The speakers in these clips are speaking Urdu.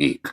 1।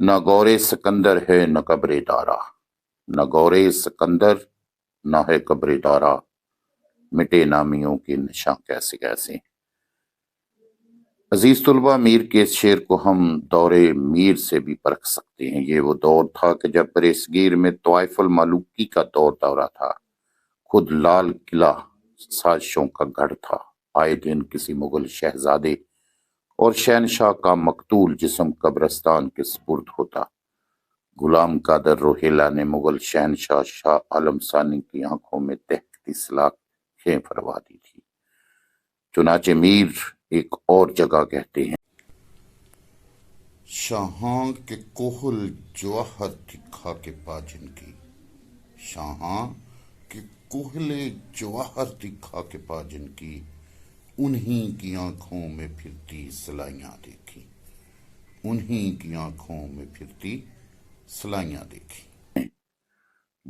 نہ گورے سکندر ہے نہ قبر دارا، نہ گورے سکندر نہ ہے قبر دارا، مٹے نامیوں کے نشاں کیسے کیسے۔ عزیز طلبہ، میر کے اس شعر کو ہم دور میر سے بھی پرکھ سکتے ہیں۔ یہ وہ دور تھا کہ جب برصغیر میں طوائف الملوکی کا دورہ تھا۔ خود لال قلعہ سازشوں کا گڑھ تھا۔ آئے دن کسی مغل شہزادے اور شہنشاہ کا مقتول جسم قبرستان کے سپرد ہوتا۔ غلام قادر روہیلہ نے مغل شہنشاہ شاہ عالم ثانی کی آنکھوں میں دہکتی سلاخیں فرما دی تھی۔ چنانچہ میر ایک اور جگہ کہتے ہیں، شاہاں کے کوہل جواہر دکھا کے پا جن کی، شاہاں کے کوہل جواہر دکھا کے پا جن کی، انہی کی آنکھوں میں پھرتی سلائیاں دیکھی، انہی کی آنکھوں میں پھرتی سلائیاں دیکھی۔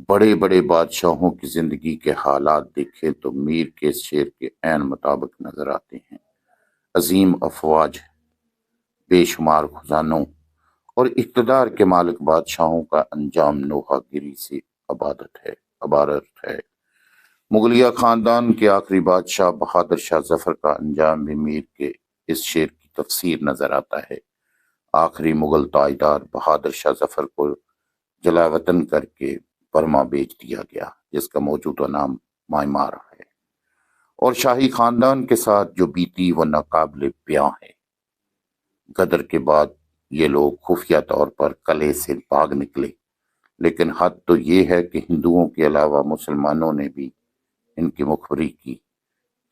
بڑے بڑے بادشاہوں کی زندگی کے حالات دیکھیں تو میر کے اس شعر کے عین مطابق نظر آتے ہیں۔ عظیم افواج، بے شمار خزانوں اور اقتدار کے مالک بادشاہوں کا انجام نوحہ گری سے عبارت ہے۔ مغلیہ خاندان کے آخری بادشاہ بہادر شاہ ظفر کا انجام بھی میر کے اس شعر کی تفسیر نظر آتا ہے۔ آخری مغل تاجدار بہادر شاہ ظفر کو جلا وطن کر کے برما بیچ دیا گیا، جس کا موجودہ نام مائمار ہے، اور شاہی خاندان کے ساتھ جو بیتی وہ ناقابل بیاں ہے۔ غدر کے بعد یہ لوگ خفیہ طور پر قلعے سے بھاگ نکلے، لیکن حد تو یہ ہے کہ ہندوؤں کے علاوہ مسلمانوں نے بھی ان کی مخبری کی۔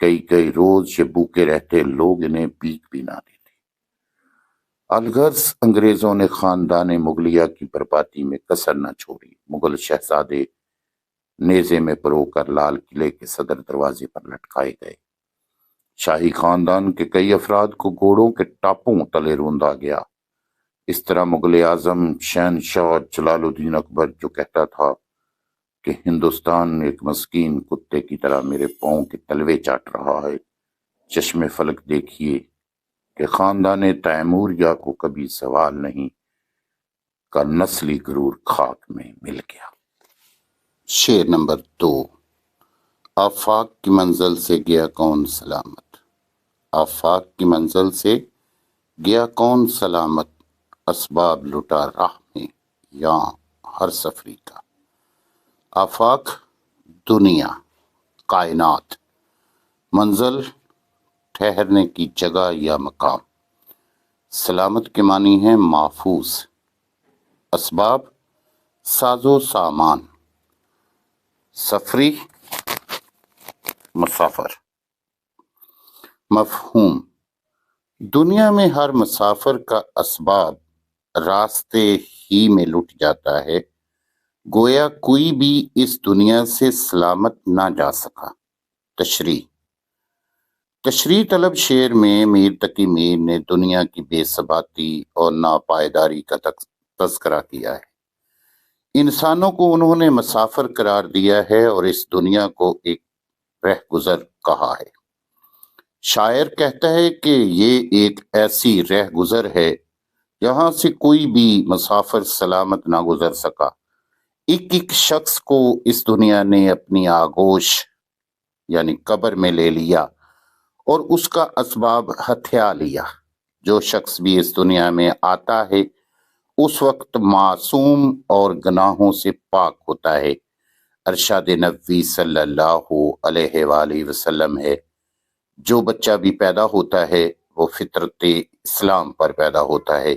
کئی روز یہ بھوکے رہتے، لوگ انہیں بھیک بھی نہ دیتے۔ الغرض انگریزوں نے خاندان مغلیہ کی بربادی میں کسر نہ چھوڑی۔ مغل شہزادے نیزے میں پرو کر لال قلعے کے صدر دروازے پر لٹکائے گئے۔ شاہی خاندان کے کئی افراد کو گھوڑوں کے ٹاپوں تلے روندا گیا۔ اس طرح مغل اعظم شہنشاہ جلال الدین اکبر جو کہتا تھا کہ ہندوستان ایک مسکین کتے کی طرح میرے پاؤں کے تلوے چاٹ رہا ہے، چشم فلک دیکھیے کہ خاندان تیموریہ کو کبھی زوال نہیں کا نسلی غرور خاک میں مل گیا۔ شعر نمبر 2۔ آفاق کی منزل سے گیا کون سلامت، آفاق کی منزل سے گیا کون سلامت، اسباب لٹا راہ میں یا ہر سفری کا۔ آفاق دنیا، کائنات، منزل ٹھہرنے کی جگہ یا مقام، سلامت کے معنی ہے محفوظ، اسباب ساز و سامان، سفری مسافر۔ مفہوم: دنیا میں ہر مسافر کا اسباب راستے ہی میں لٹ جاتا ہے، گویا کوئی بھی اس دنیا سے سلامت نہ جا سکا۔ تشریح طلب شعر میں میر تقی میر نے دنیا کی بے ثباتی اور ناپائیداری کا تذکرہ کیا ہے۔ انسانوں کو انہوں نے مسافر قرار دیا ہے اور اس دنیا کو ایک رہ گزر کہا ہے۔ شاعر کہتا ہے کہ یہ ایک ایسی رہ گزر ہے جہاں سے کوئی بھی مسافر سلامت نہ گزر سکا۔ ایک شخص کو اس دنیا نے اپنی آغوش یعنی قبر میں لے لیا اور اس کا اسباب ہتھیا لیا۔ جو شخص بھی اس دنیا میں آتا ہے اس وقت معصوم اور گناہوں سے پاک ہوتا ہے۔ ارشاد نبوی صلی اللہ علیہ وآلہ وسلم ہے، جو بچہ بھی پیدا ہوتا ہے وہ فطرت اسلام پر پیدا ہوتا ہے،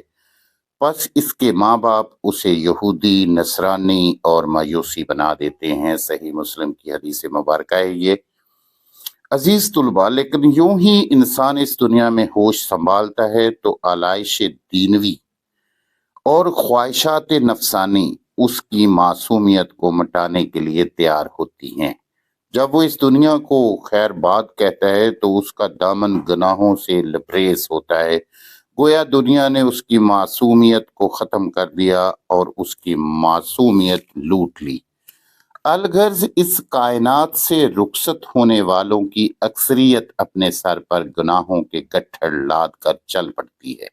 پس اس کے ماں باپ اسے یہودی، نصرانی اور مجوسی بنا دیتے ہیں۔ صحیح مسلم کی حدیث مبارکہ ہے یہ۔ عزیز طلباء، لیکن یوں ہی انسان اس دنیا میں ہوش سنبھالتا ہے تو آلائش دینوی اور خواہشات نفسانی اس کی معصومیت کو مٹانے کے لیے تیار ہوتی ہیں۔ جب وہ اس دنیا کو خیر بات کہتا ہے تو اس کا دامن گناہوں سے لبریز ہوتا ہے، گویا دنیا نے اس کی معصومیت کو ختم کر دیا اور اس کی معصومیت لوٹ لی۔ الغرض اس کائنات سے رخصت ہونے والوں کی اکثریت اپنے سر پر گناہوں کے گٹھڑ لاد کر چل پڑتی ہے۔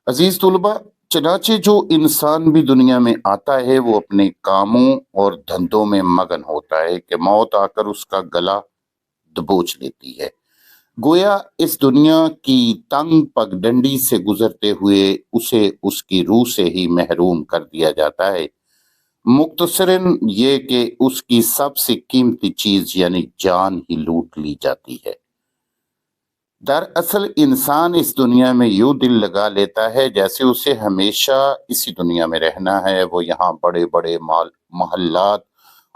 عزیز طلباء، چنانچہ جو انسان بھی دنیا میں آتا ہے وہ اپنے کاموں اور دھندوں میں مگن ہوتا ہے کہ موت آ کر اس کا گلا دبوچ لیتی ہے۔ گویا اس دنیا کی تنگ پگڈنڈی سے گزرتے ہوئے اسے اس کی روح سے ہی محروم کر دیا جاتا ہے، مختصراً یہ کہ اس کی سب سے قیمتی چیز یعنی جان ہی لوٹ لی جاتی ہے۔ دراصل انسان اس دنیا میں یوں دل لگا لیتا ہے جیسے اسے ہمیشہ اسی دنیا میں رہنا ہے۔ وہ یہاں بڑے بڑے محلات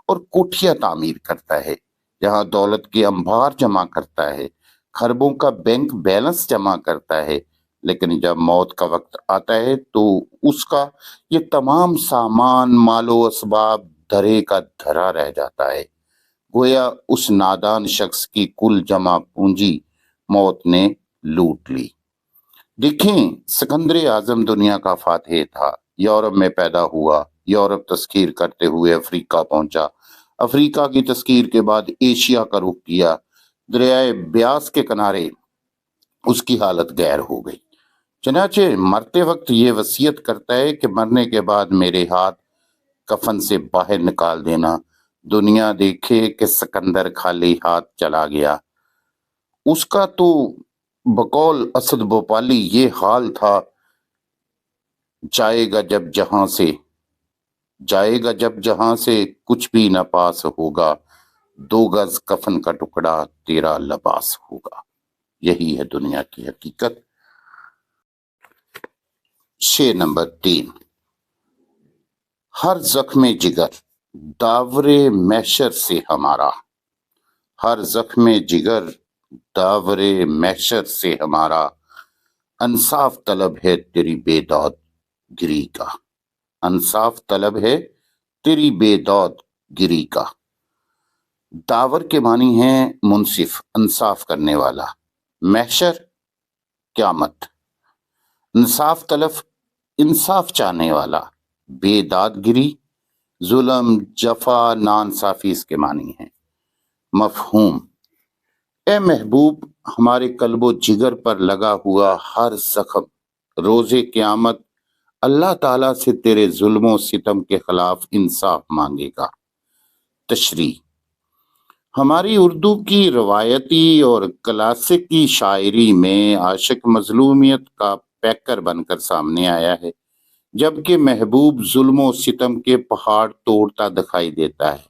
اور کوٹھیاں تعمیر کرتا ہے، یہاں دولت کے انبار جمع کرتا ہے، خربوں کا بینک بیلنس جمع کرتا ہے، لیکن جب موت کا وقت آتا ہے تو اس کا یہ تمام سامان مال و اسباب دھرے کا دھرا رہ جاتا ہے۔ گویا اس نادان شخص کی کل جمع پونجی موت نے لوٹ لی۔ دیکھیں، سکندر اعظم دنیا کا فاتح تھا، یورپ میں پیدا ہوا، یورپ تسخیر کرتے ہوئے افریقہ پہنچا، افریقہ کی تسخیر کے بعد ایشیا کا رخ کیا، دریائے بیاس کے کنارے اس کی حالت غیر ہو گئی۔ چنانچہ مرتے وقت یہ وصیت کرتا ہے کہ مرنے کے بعد میرے ہاتھ کفن سے باہر نکال دینا، دنیا دیکھے کہ سکندر خالی ہاتھ چلا گیا۔ اس کا تو بقول اسد بھوپالی یہ حال تھا، جائے گا جب جہاں سے کچھ بھی نہ پاس ہوگا، 2 گز کفن کا ٹکڑا تیرا لباس ہوگا۔ یہی ہے دنیا کی حقیقت۔ شعر نمبر 3۔ ہر زخم جگر داور محشر سے ہمارا، ہر زخم جگر داور محشر سے ہمارا، انصاف طلب ہے تیری بے داد گری کا، انصاف طلب ہے تیری بے داد گری کا۔ داور کے معنی ہے منصف، انصاف کرنے والا، محشر قیامت، انصاف طلب انصاف چاہنے والا، بے داد گری ظلم جفا نانصافی اس کے معنی ہے۔ مفہوم: اے محبوب، ہمارے قلب و جگر پر لگا ہوا ہر زخم روز قیامت اللہ تعالیٰ سے تیرے ظلم و ستم کے خلاف انصاف مانگے گا۔ تشریح: ہماری اردو کی روایتی اور کلاسیکی شاعری میں عاشق مظلومیت کا پیکر بن کر سامنے آیا ہے، جبکہ محبوب ظلم و ستم کے پہاڑ توڑتا دکھائی دیتا ہے۔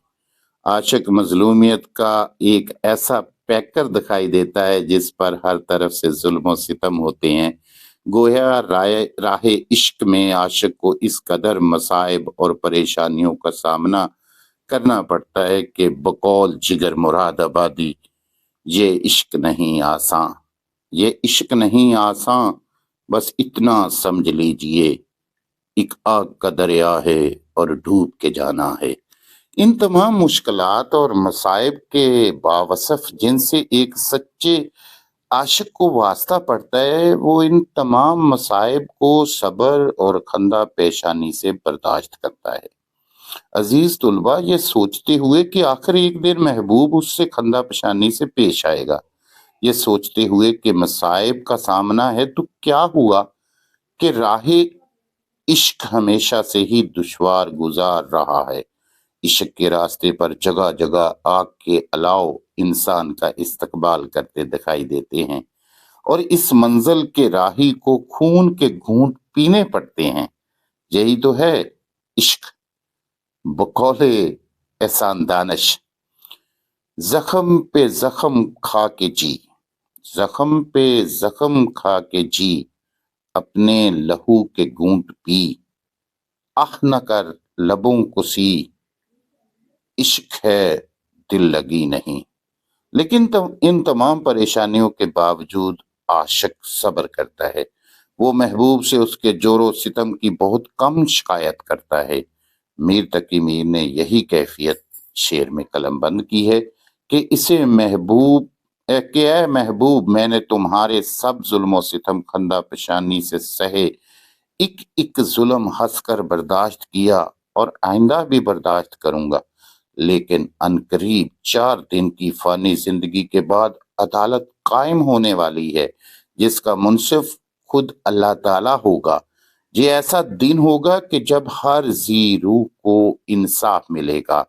عاشق مظلومیت کا ایک ایسا پیکر دکھائی دیتا ہے جس پر ہر طرف سے ظلم و ستم ہوتے ہیں۔ گویا راہ عشق میں عاشق کو اس قدر مصائب اور پریشانیوں کا سامنا کرنا پڑتا ہے کہ بقول جگر مراد آبادی، یہ عشق نہیں آساں، یہ عشق نہیں آساں، بس اتنا سمجھ لیجئے ایک آگ کا دریا ہے اور ڈوب کے جانا ہے۔ ان تمام مشکلات اور مصائب کے باوصف جن سے ایک سچے عاشق کو واسطہ پڑتا ہے، وہ ان تمام مصائب کو صبر اور خندہ پیشانی سے برداشت کرتا ہے۔ عزیز طلبہ، یہ سوچتے ہوئے کہ آخر ایک دن محبوب اس سے خندہ پیشانی سے پیش آئے گا، یہ سوچتے ہوئے کہ مصائب کا سامنا ہے، تو کیا ہوا کہ راہ عشق ہمیشہ سے ہی دشوار گزار رہا ہے۔ عشق کے راستے پر جگہ جگہ آگ کے الاؤ انسان کا استقبال کرتے دکھائی دیتے ہیں، اور اس منزل کے راہی کو خون کے گھونٹ پینے پڑتے ہیں۔ یہی تو ہے عشق۔ بقول احسان دانش، زخم پہ زخم کھا کے جی، زخم پہ زخم کھا کے جی، اپنے لہو کے گھونٹ پی، آہ نہ کر لبوں کو سی، عشق ہے دل لگی نہیں۔ لیکن ان تمام پریشانیوں کے باوجود عاشق صبر کرتا ہے۔ وہ محبوب سے اس کے جور و ستم کی بہت کم شکایت کرتا ہے۔ میر تقی میر نے یہی کیفیت شعر میں قلم بند کی ہے کہ اے محبوب، میں نے تمہارے سب ظلم و ستم خندہ پیشانی سے سہے، ایک ایک ظلم ہنس کر برداشت کیا اور آئندہ بھی برداشت کروں گا، لیکن عنقریب 4 دن کی فانی زندگی کے بعد عدالت قائم ہونے والی ہے، جس کا منصف خود اللہ تعالیٰ ہوگا۔ یہ ایسا دن ہوگا کہ جب ہر ذی روح کو انصاف ملے گا۔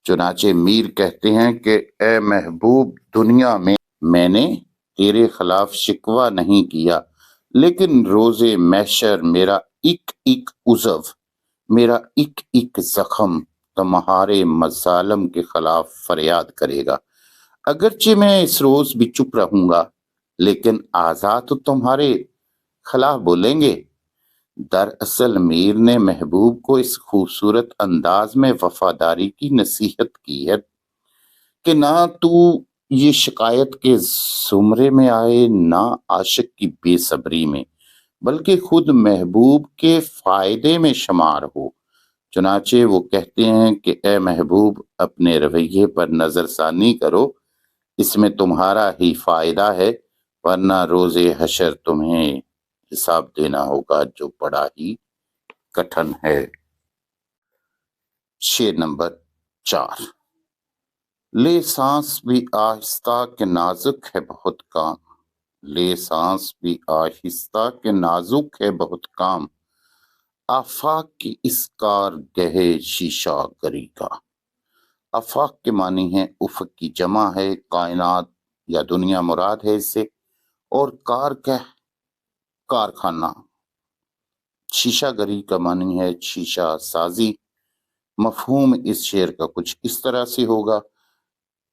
چنانچہ میر کہتے ہیں کہ اے محبوب، دنیا میں نے تیرے خلاف شکوہ نہیں کیا، لیکن روز محشر میرا ایک ایک عضو، میرا ایک ایک زخم تمہارے مظالم کے خلاف فریاد کرے گا۔ اگرچہ میں اس روز بھی چپ رہوں گا، لیکن آزاد تو تمہارے خلاف بولیں گے۔ دراصل میر نے محبوب کو اس خوبصورت انداز میں وفاداری کی نصیحت کی ہے کہ نہ تو یہ شکایت کے زمرے میں آئے، نہ عاشق کی بے صبری میں، بلکہ خود محبوب کے فائدے میں شمار ہو۔ چنانچہ وہ کہتے ہیں کہ اے محبوب، اپنے رویے پر نظر ثانی کرو، اس میں تمہارا ہی فائدہ ہے، ورنہ روز حشر تمہیں حساب دینا ہوگا جو بڑا ہی کٹھن ہے۔ شعر نمبر 4۔ لے سانس بھی آہستہ کہ نازک ہے بہت کام، لے سانس بھی آہستہ کہ نازک ہے بہت کام، آفاق کی اس کار گہے شیشہ گری کا۔ آفاق کے معنی ہے افق کی جمع ہے، کائنات یا دنیا مراد ہے اس سے، اور کارخانہ۔ شیشہ گری کا معنی ہے شیشہ سازی۔ مفہوم اس شعر کا کچھ اس طرح سے ہوگا: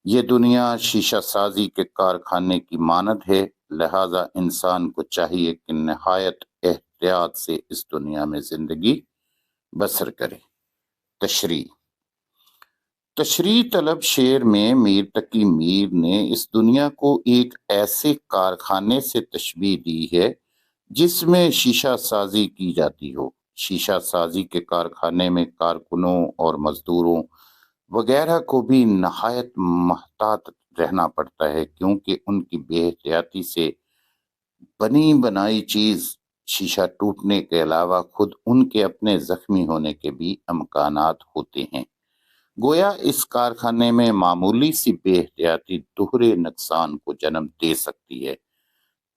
یہ دنیا شیشہ سازی کے کارخانے کی مانند ہے، لہذا انسان کو چاہیے کہ نہایت احتیاط سے اس دنیا میں زندگی بسر کرے۔ تشریح طلب شعر میں میر تقی میر نے اس دنیا کو ایک ایسے کارخانے سے تشبیہ دی ہے جس میں شیشہ سازی کی جاتی ہو۔ شیشہ سازی کے کارخانے میں کارکنوں اور مزدوروں وغیرہ کو بھی نہایت محتاط رہنا پڑتا ہے، کیونکہ ان کی بے احتیاطی سے بنی بنائی چیز شیشہ ٹوٹنے کے علاوہ خود ان کے اپنے زخمی ہونے کے بھی امکانات ہوتے ہیں۔ گویا اس کارخانے میں معمولی سی بے احتیاطی دوہرے نقصان کو جنم دے سکتی ہے۔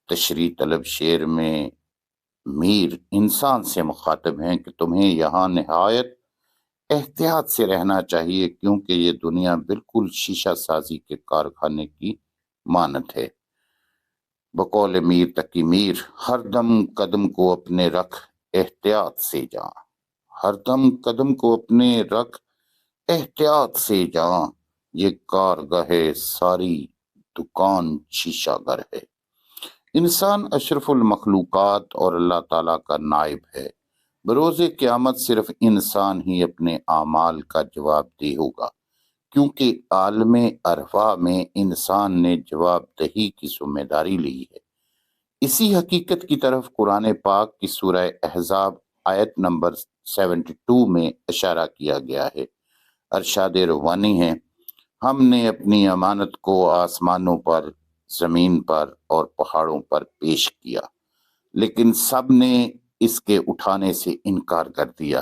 تشریح طلب شعر میں میر انسان سے مخاطب ہیں کہ تمہیں یہاں نہایت احتیاط سے رہنا چاہیے، کیونکہ یہ دنیا بالکل شیشہ سازی کے کارخانے کی مانند ہے۔ بقول میر تقی میر، ہر دم قدم کو اپنے رکھ احتیاط سے جاں، ہر دم قدم کو اپنے رکھ احتیاط سے جاں، یہ کارگاہ ساری دکان شیشہ گر ہے۔ انسان اشرف المخلوقات اور اللہ تعالیٰ کا نائب ہے۔ بروز قیامت صرف انسان ہی اپنے اعمال کا جواب دہ ہوگا، کیونکہ عالم ارواح میں انسان نے جواب دہی کی ذمہ داری لی ہے۔ اسی حقیقت کی طرف قرآن پاک کی سورہ احزاب آیت نمبر 72 میں اشارہ کیا گیا ہے۔ ارشاد روانی ہے: ہم نے اپنی امانت کو آسمانوں پر، زمین پر اور پہاڑوں پر پیش کیا، لیکن سب نے اس کے اٹھانے سے انکار کر دیا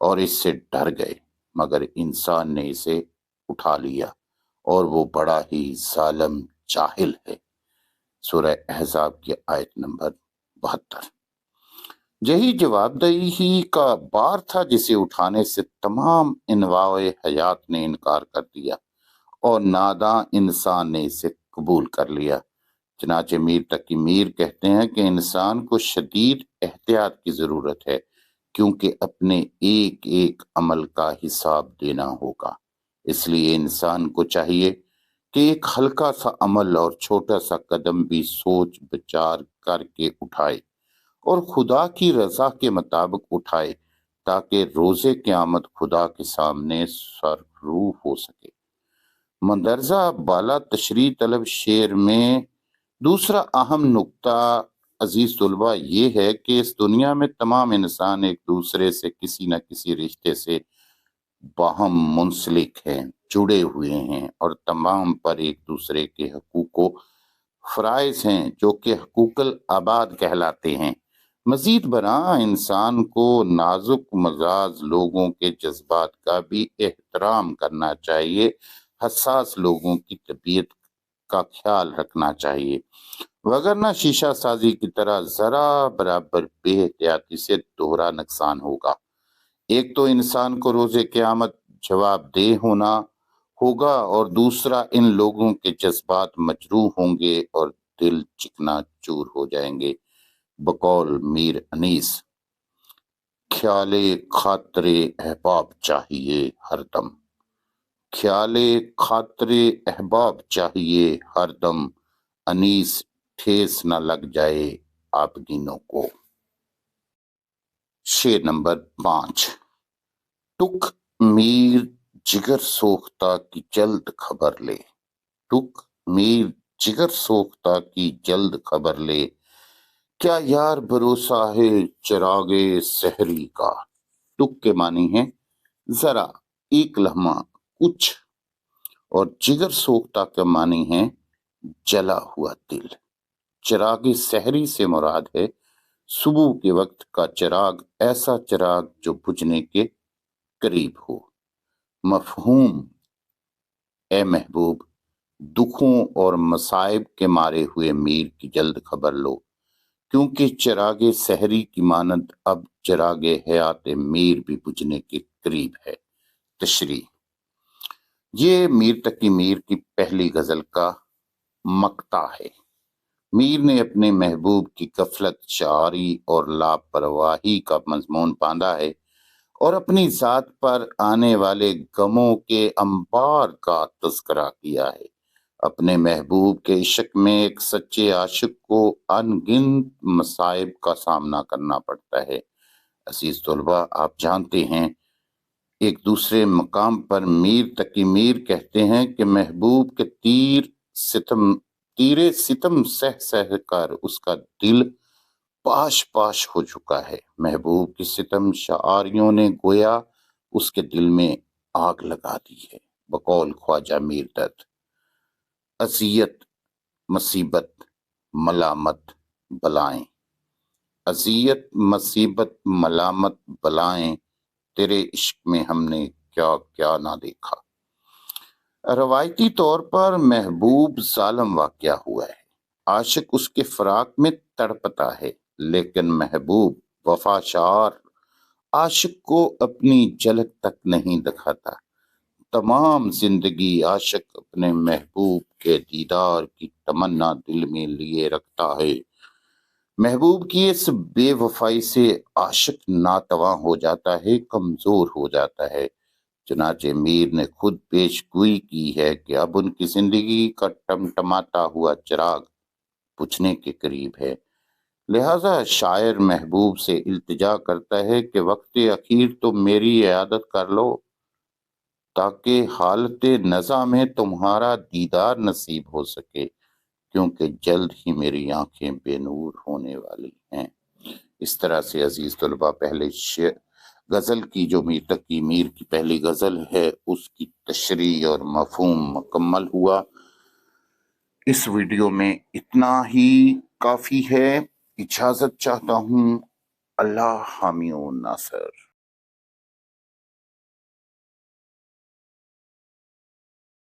اور اس سے ڈر گئے، مگر انسان نے اسے اٹھا لیا اور وہ بڑا ہی ظالم جاہل ہے۔ سورہ احزاب کی آیت نمبر 72۔ یہی جواب دہی کا بار تھا جسے اٹھانے سے تمام انواع حیات نے انکار کر دیا اور ناداں انسان نے اسے قبول کر لیا۔ چنانچہ میر تقی میر کہتے ہیں کہ انسان کو شدید احتیاط کی ضرورت ہے، کیونکہ اپنے ایک ایک عمل کا حساب دینا ہوگا۔ اس لیے انسان کو چاہیے کہ ایک ہلکا سا عمل اور چھوٹا سا قدم بھی سوچ بچار کر کے اٹھائے اور خدا کی رضا کے مطابق اٹھائے، تاکہ روز قیامت خدا کے سامنے سرخرو ہو سکے۔ مندرجہ بالا تشریح طلب شعر میں دوسرا اہم نکتہ عزیز طلبہ یہ ہے کہ اس دنیا میں تمام انسان ایک دوسرے سے کسی نہ کسی رشتے سے باہم منسلک ہیں، جڑے ہوئے ہیں، اور تمام پر ایک دوسرے کے حقوق و فرائض ہیں جو کہ حقوق العباد کہلاتے ہیں۔ مزید برآں انسان کو نازک مزاج لوگوں کے جذبات کا بھی احترام کرنا چاہیے، حساس لوگوں کی طبیعت کا خیال رکھنا چاہیے، وگرنہ شیشہ سازی کی طرح ذرا برابر بے احتیاطی سے دوہرا نقصان ہوگا۔ ایک تو انسان کو روز قیامت جواب دہ ہونا ہوگا، اور دوسرا ان لوگوں کے جذبات مجروح ہوں گے اور دل چکنا چور ہو جائیں گے۔ بقول میر انیس، خیال خاطر احباب چاہیے ہر دم، خیال خاطر احباب چاہیے ہر دم، انیس ٹھیس نہ لگ جائے عابدینوں کو۔ شعر نمبر 5۔ ٹک میر جگر سوختہ کی جلد خبر لے، ٹک میر جگر سوختہ کی جلد خبر لے، کیا یار بھروسہ ہے چراغ سحری کا۔ ٹک کے معنی ہے ذرا، ایک لمحہ، کچھ، اور جگر سوختہ کا معنی ہے جلا ہوا دل۔ چراغ سحری سے مراد ہے صبح کے وقت کا چراغ، ایسا چراغ جو بجھنے کے قریب ہو۔ مفہوم: اے محبوب، دکھوں اور مصائب کے مارے ہوئے میر کی جلد خبر لو، کیونکہ چراغ سحری کی مانند اب چراغ حیات میر بھی بجھنے کے قریب ہے۔ تشریح: یہ میر تقی میر کی پہلی غزل کا مقطع ہے۔ میر نے اپنے محبوب کی غفلت، شعاری اور لاپرواہی کا مضمون باندھا ہے، اور اپنی ذات پر آنے والے غموں کے انبار کا تذکرہ کیا ہے۔ اپنے محبوب کے عشق میں ایک سچے عاشق کو ان گنت مصائب کا سامنا کرنا پڑتا ہے۔ عزیز طلباء، آپ جانتے ہیں ایک دوسرے مقام پر میر تقی میر کہتے ہیں کہ محبوب کے تیرے ستم سہ سہ کر اس کا دل پاش پاش ہو چکا ہے۔ محبوب کی ستم شعاریوں نے گویا اس کے دل میں آگ لگا دی ہے۔ بقول خواجہ میر دت، اذیت، مصیبت، ملامت، بلائیں، اذیت، مصیبت، ملامت، بلائیں، تیرے عشق میں ہم نے کیا کیا نہ دیکھا۔ روایتی طور پر محبوب ظالم واقعہ ہوا ہے، عاشق اس کے فراق میں تڑپتا ہے، لیکن محبوب وفا شعار عاشق کو اپنی جھلک تک نہیں دکھاتا۔ تمام زندگی عاشق اپنے محبوب کے دیدار کی تمنا دل میں لیے رکھتا ہے۔ محبوب کی اس بے وفائی سے عاشق ناتواں ہو جاتا ہے، کمزور ہو جاتا ہے۔ چنانچہ میر نے خود پیش گوئی کی ہے کہ اب ان کی زندگی کا ٹمٹماتا ہوا چراغ بجھنے کے قریب ہے۔ لہذا شاعر محبوب سے التجا کرتا ہے کہ وقت اخیر تو میری عیادت کر لو، تاکہ حالت نزع میں تمہارا دیدار نصیب ہو سکے، کیونکہ جلد ہی میری آنکھیں بے نور ہونے والی ہیں۔ اس طرح سے عزیز طلباء، پہلے غزل کی جو میر تقی میر کی پہلی غزل ہے اس کی تشریح اور مفہوم مکمل ہوا۔ اس ویڈیو میں اتنا ہی کافی ہے۔ اجازت چاہتا ہوں۔ اللہ حامی و ناصر۔